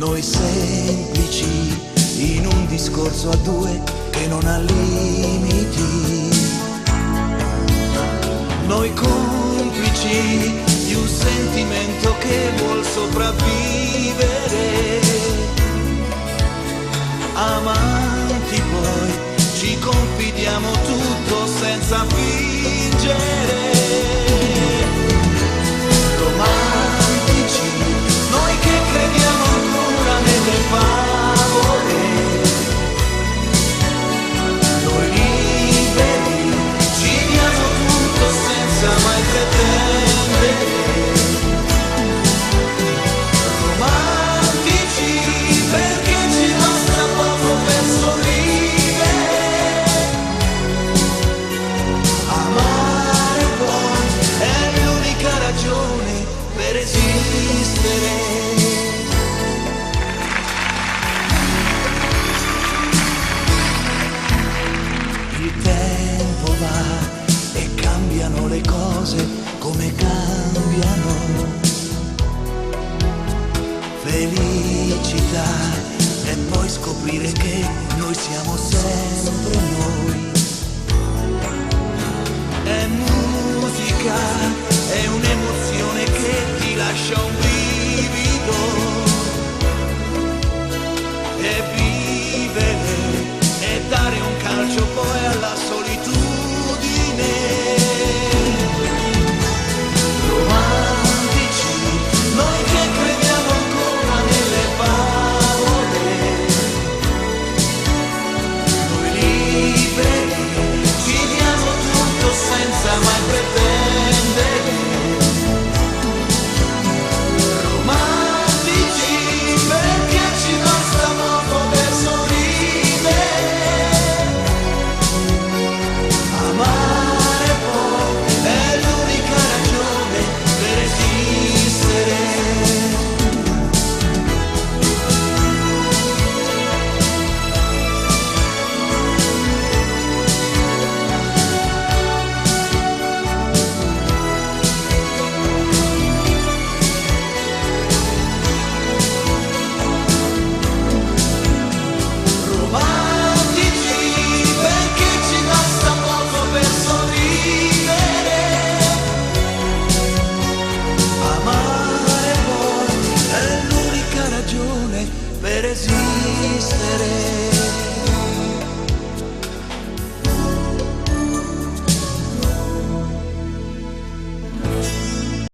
noi semplici in un discorso a due che non ha limiti, noi complici di un sentimento che vuol sopravvivere, amanti poi ci confidiamo tutto senza fingere, romantici noi che crediamo ancora nelle favole, noi liberi ci diamo tutto senza mai pretendere, romantici perché ci basta poco per sorridere, amare poi è l'unica ragione per esistere. Il tempo va e cambiano le cose come cambiano, felicità e poi scoprire che noi siamo sempre noi, è musica, è un'emozione che ti lascia un brivido,